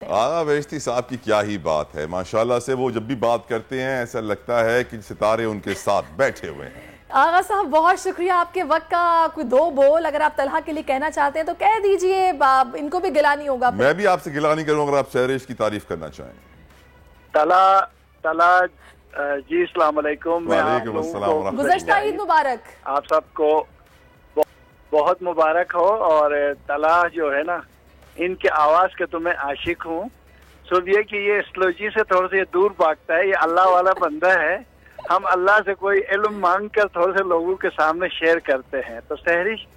आगा Beheshti साहब की क्या ही बात है, माशाल्लाह से वो जब भी बात करते हैं ऐसा लगता है कि सितारे उनके साथ बैठे हुए हैं। आगा साहब बहुत शुक्रिया आपके वक्त का। कोई दो बोल अगर आप तलहा के लिए कहना चाहते हैं तो कह दीजिए, इनको भी गिला नहीं होगा। मैं भी आपसे गिला नहीं करूंगा अगर आप सहरिश की तारीफ करना चाहें। तला जी अस्सलाम वालेकुम। गुज़श्ता ईद मुबारक। आप सबको बहुत मुबारक हो। और तला जो है ना, इनके आवाज के तो मैं आशिक हूँ। सिर्फ ये कि ये एस्ट्रोलॉजी से थोड़ा सा दूर भागता है, ये अल्लाह वाला बंदा है। हम अल्लाह से कोई इल्म मांग कर थोड़े से लोगों के सामने शेयर करते हैं। तो सहरिश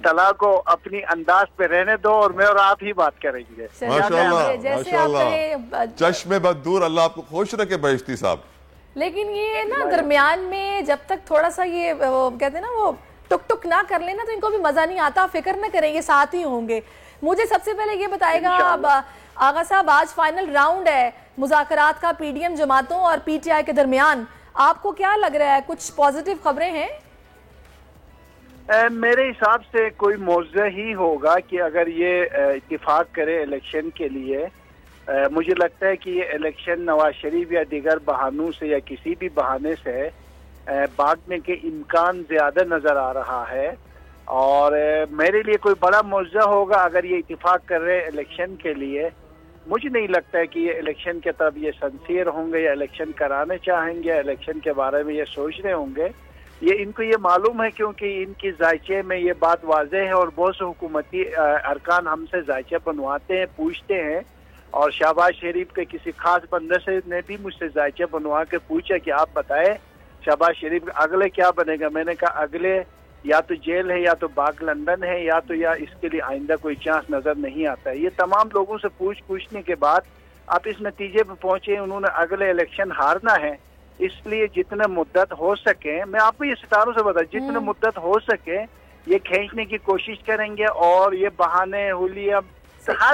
तला को अपनी अंदाज पे रहने दो और मैं और आप ही बात करेंगे। माशाल्लाह, चश्मे बदूर, अल्लाह आपको खुश रखे बेहश्ती साहब। लेकिन ये ना दरमियान में जब तक थोड़ा सा ये कहते हैं ना वो टुक टुक ना कर लेना तो इनको भी मजा नहीं आता। फिक्र न करेंगे, साथ ही होंगे। मुझे सबसे पहले ये बताएगा आगा साहब, आज फाइनल राउंड है मुज़ाकरात का पीडीएम जमातों और पीटीआई के दरमियान। आपको क्या लग रहा है, कुछ पॉजिटिव खबरें हैं? मेरे हिसाब से कोई मौज़ा ही होगा कि अगर ये इत्तिफाक करे इलेक्शन के लिए। मुझे लगता है कि ये इलेक्शन नवाज शरीफ या दीगर बहानों से या किसी भी बहाने से भागने के इम्कान ज्यादा नजर आ रहा है। और मेरे लिए कोई बड़ा मौज़ा होगा अगर ये इत्तिफाक कर रहे हैं इलेक्शन के लिए। मुझे नहीं लगता है कि ये इलेक्शन के तरफ ये सिंसियर होंगे या इलेक्शन कराने चाहेंगे या इलेक्शन के बारे में ये सोच रहे होंगे। ये इनको ये मालूम है क्योंकि इनकी जायचे में ये बात वाज़ेह है और बहुत से हुकूमती अरकान हमसे जायचे बनवाते हैं, पूछते हैं। और शहबाज शरीफ के किसी खास बंदे से ने भी मुझसे जायचे बनवा के पूछा कि आप बताएं शहबाज शरीफ अगले क्या बनेगा। मैंने कहा अगले या तो जेल है या तो बाग लंदन है या तो या इसके लिए आइंदा कोई चांस नजर नहीं आता है। ये तमाम लोगों से पूछने के बाद आप इस नतीजे पर पहुंचे उन्होंने अगले इलेक्शन हारना है। इसलिए जितने मुद्दत हो सके, मैं आपको ये सितारों से बता, जितने मुद्दत हो सके ये खींचने की कोशिश करेंगे और ये बहाने हुलिया।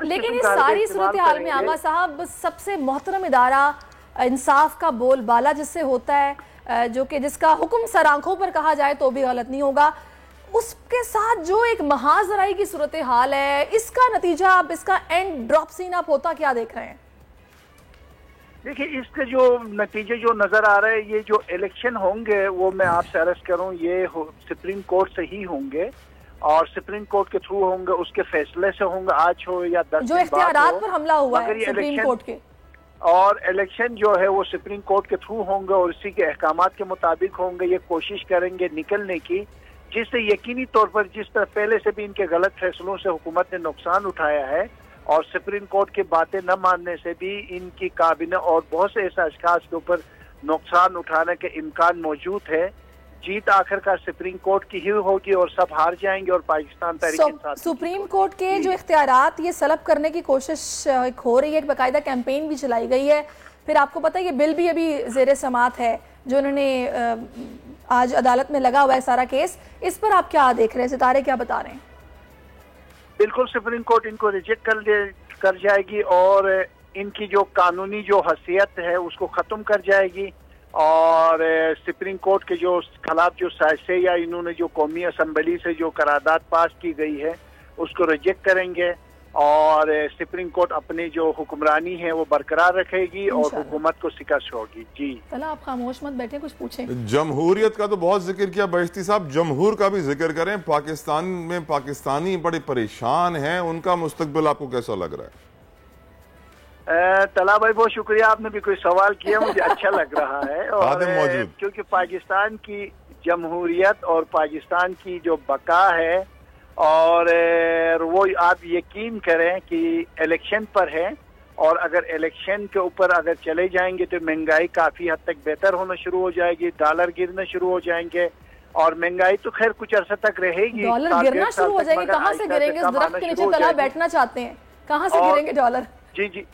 लेकिन इस सारी सूरत हाल में आगा साहब सबसे मोहतरम इदारा इंसाफ का बोलबाला जिससे होता है, जो कि जिसका हुक्म सर आंखों पर कहा जाए तो भी गलत नहीं होगा, उसके साथ जो एक महाजराई की सूरत हाल है, इसका नतीजा आप, इसका एंड ड्रॉप सीन आप होता क्या देख रहे हैं? देखिए, इसके जो नतीजे जो नजर आ रहे हैं, ये जो इलेक्शन होंगे वो मैं आपसे अर्ज करूं ये सुप्रीम कोर्ट से ही होंगे और सुप्रीम कोर्ट के थ्रू होंगे, उसके फैसले से होंगे, आज हो या 10 जो इख्तियारात पर हमला हुआ है सुप्रीम कोर्ट के। और इलेक्शन जो है वो सुप्रीम कोर्ट के थ्रू होंगे और इसी के अहकामात के मुताबिक होंगे। ये कोशिश करेंगे निकलने की, जिससे यकीनी तौर पर जिस तरह पहले से भी इनके गलत फैसलों से हुकूमत ने नुकसान उठाया है और सुप्रीम कोर्ट की बातें न मानने से भी इनकी काबिना और बहुत से ऐसे अशखास के ऊपर नुकसान उठाने के इम्कान मौजूद है। जीत आखिरकार सुप्रीम कोर्ट की ही होगी और सब हार जाएंगे और पाकिस्तान तहरीक इंसाफ। सुप्रीम कोर्ट के जो इख्तियारात ये सलब करने की कोशिश हो रही है, एक बाकायदा कैंपेन भी चलाई गई है। फिर आपको पता है ये बिल भी अभी जेर समात है जो उन्होंने आज अदालत में लगा हुआ है सारा केस। इस पर आप क्या देख रहे हैं, सितारे क्या बता रहे हैं? बिल्कुल सुप्रीम कोर्ट इनको रिजेक्ट कर जाएगी और इनकी जो कानूनी जो हैसियत है उसको खत्म कर जाएगी। और सुप्रीम कोर्ट के जो खिलाफ जो साजिशें या इन्होंने जो कौमी असम्बली से जो करारदाद पास की गई है उसको रिजेक्ट करेंगे और सुप्रीम कोर्ट अपनी जो हुक्मरानी है वो बरकरार रखेगी और हुकूमत को शिकस्त होगी। जी चलो आप खामोश मत बैठे, कुछ पूछें। जमहूरियत का तो बहुत जिक्र किया बेहश्ती साहब, जमहूर का भी जिक्र करें। पाकिस्तान में पाकिस्तानी बड़े परेशान हैं, उनका मुस्तकबिल आपको कैसा लग रहा है? तला भाई बहुत शुक्रिया, आपने भी कोई सवाल किया, मुझे अच्छा लग रहा है। और क्योंकि पाकिस्तान की जमहूरियत और पाकिस्तान की जो बका है और वो आप यकीन करें कि इलेक्शन पर है और अगर इलेक्शन के ऊपर अगर चले जाएंगे तो महंगाई काफी हद तक बेहतर होना शुरू हो जाएगी, डॉलर गिरना शुरू हो जाएंगे और महंगाई तो खैर कुछ अर्सा तक रहेगी। डॉलर गिरना शुरू हो जाएगी? कहाँ से गिरेंगे? इस दरख्त के नीचे तला बैठना चाहते हैं, कहाँ से गिरेंगे डॉलर? जी जी,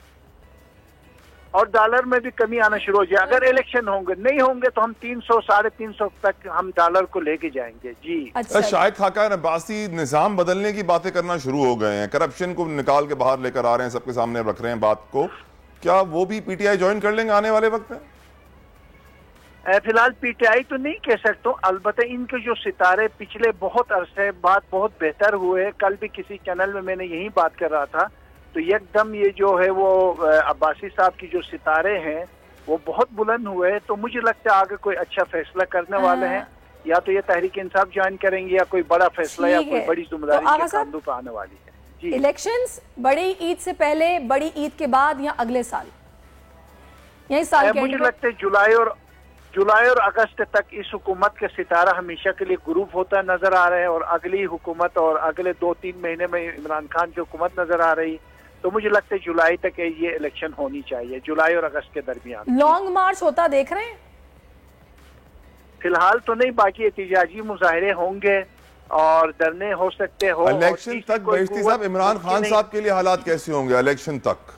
और डॉलर में भी कमी आना शुरू हो जाए अगर इलेक्शन होंगे। नहीं होंगे तो हम 300 350 तक हम डॉलर को लेके जाएंगे। जी अच्छा। शायद खाका अब्बासी निजाम बदलने की बातें करना शुरू हो गए हैं, करप्शन को निकाल के बाहर लेकर आ रहे हैं, सबके सामने रख रहे हैं बात को। क्या वो भी पीटीआई ज्वाइन कर लेंगे आने वाले वक्त में? फिलहाल पीटीआई तो नहीं कह सकता, अलबत्ता इनके जो सितारे पिछले बहुत अरसे बाद बहुत बेहतर हुए। कल भी किसी चैनल में मैंने यही बात कर रहा था, तो एकदम ये जो है वो अब्बासी साहब की जो सितारे हैं वो बहुत बुलंद हुए, तो मुझे लगता है आगे कोई अच्छा फैसला करने वाले हैं, या तो ये तहरीक इंसाफ ज्वाइन करेंगे या कोई बड़ा फैसला या कोई बड़ी जिम्मेदारी के कांधों पर आने वाली है। जी, इलेक्शंस बड़ी ईद से पहले, बड़ी ईद के बाद या अगले साल, यही साल मुझे लगता है जुलाई और अगस्त तक इस हुकूमत के सितारा हमेशा के लिए ग्रुप होता नजर आ रहा है, और अगली हुकूमत और अगले 2-3 महीने में इमरान खान की हुकूमत नजर आ रही, तो मुझे लगता है जुलाई तक ये इलेक्शन होनी चाहिए, जुलाई और अगस्त के दरमियान। लॉन्ग मार्च होता देख रहे हैं? फिलहाल तो नहीं, बाकी एहतजाजी मुजाहरे होंगे और धरने हो सकते हो। इलेक्शन तक बहिश्ती साहब, इमरान खान साहब के लिए हालात कैसे होंगे इलेक्शन तक?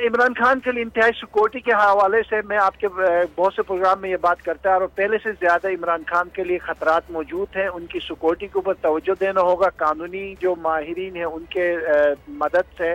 इमरान खान के लिए इंतहाई सिक्योरिटी के हवाले से मैं आपके बहुत से प्रोग्राम में ये बात करता है, और पहले से ज्यादा इमरान खान के लिए खतरात मौजूद हैं। उनकी सिक्योरिटी के ऊपर तवज्जो देना होगा। कानूनी जो माहिरीन हैं उनके मदद से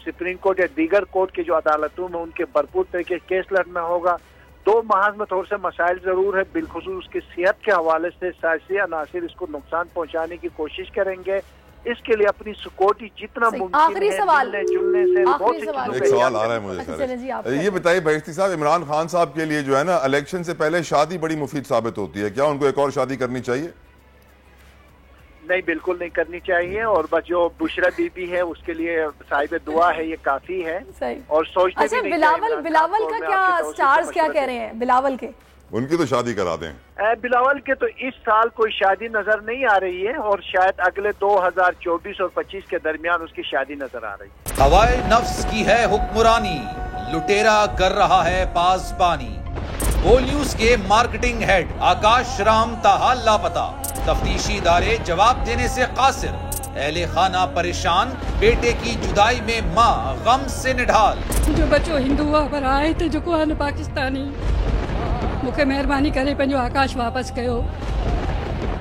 सुप्रीम कोर्ट या दीगर कोर्ट की जो अदालतों में उनके भरपूर तरीके केस लड़ना होगा। 2 महाज में थोड़े से मसाइल जरूर है, बिलखुसूस उसकी सेहत के हवाले से सियासी अनासिर इसको नुकसान पहुंचाने की कोशिश करेंगे। इसके लिए अपनी सिक्योरिटी जितना मुमकिन आखिरी सवाल, जुलने से एक सवाल आ रहा है मुझे। ये बताइए बहिश्ती साहब, इमरान खान साहब के लिए जो है ना, इलेक्शन से पहले शादी बड़ी मुफीद साबित होती है, क्या उनको एक और शादी करनी चाहिए? नहीं, बिल्कुल नहीं करनी चाहिए, और बस जो बुशरा बीबी है उसके लिए साहिब दुआ है, ये काफी है। और सोचते अच्छा, बिलावल का क्या स्टार्स क्या कह रहे हैं? बिलावल के, उनकी तो शादी करा दें। बिलावल के तो इस साल कोई शादी नजर नहीं आ रही है, और शायद अगले 2024 और 25 के दरमियान उसकी शादी नजर आ रही है। हवाए नफ्स की है हुक्मरानी, लुटेरा कर रहा है पासबानी। बोल न्यूज के मार्केटिंग हेड आकाश राम ताहा लापता, तफ्तीशी इदारे जवाब देने से कासिर, अहले खाना परेशान, बेटे की जुदाई में माँ गम से निढाल। जो बच्चो हिंदू हुआ पर आए थे जो को पाकिस्तानी, मुझे मेहरबानी करे पंहिंजो आकाश वापस कयो।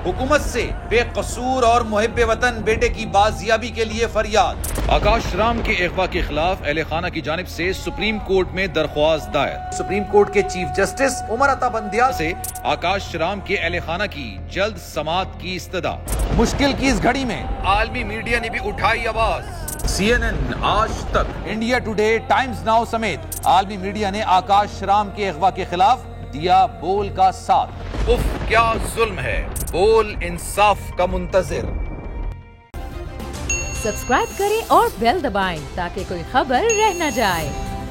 हुकूमत से बेकसूर और मुहिब्बे वतन बेटे की बाजियाबी के लिए फरियाद। आकाश राम के अगवा के खिलाफ अहले खाना की जानिब से सुप्रीम कोर्ट में दरख्वास्त दायर। सुप्रीम कोर्ट के चीफ जस्टिस उमर अता बंदियाल से आकाश राम के अहले खाना की जल्द समाअत की इस्तदा। मुश्किल की इस घड़ी में आलमी मीडिया ने भी उठाई आवाज। CNN, आज तक, इंडिया टुडे, टाइम्स नाउ समेत आलमी मीडिया ने आकाश राम के अगवा के खिलाफ दिया बोल का साथ। उफ, क्या जुल्म है, बोल इंसाफ का मुंतजिर। सब्सक्राइब करें और बेल दबाएं ताकि कोई खबर रह न जाए।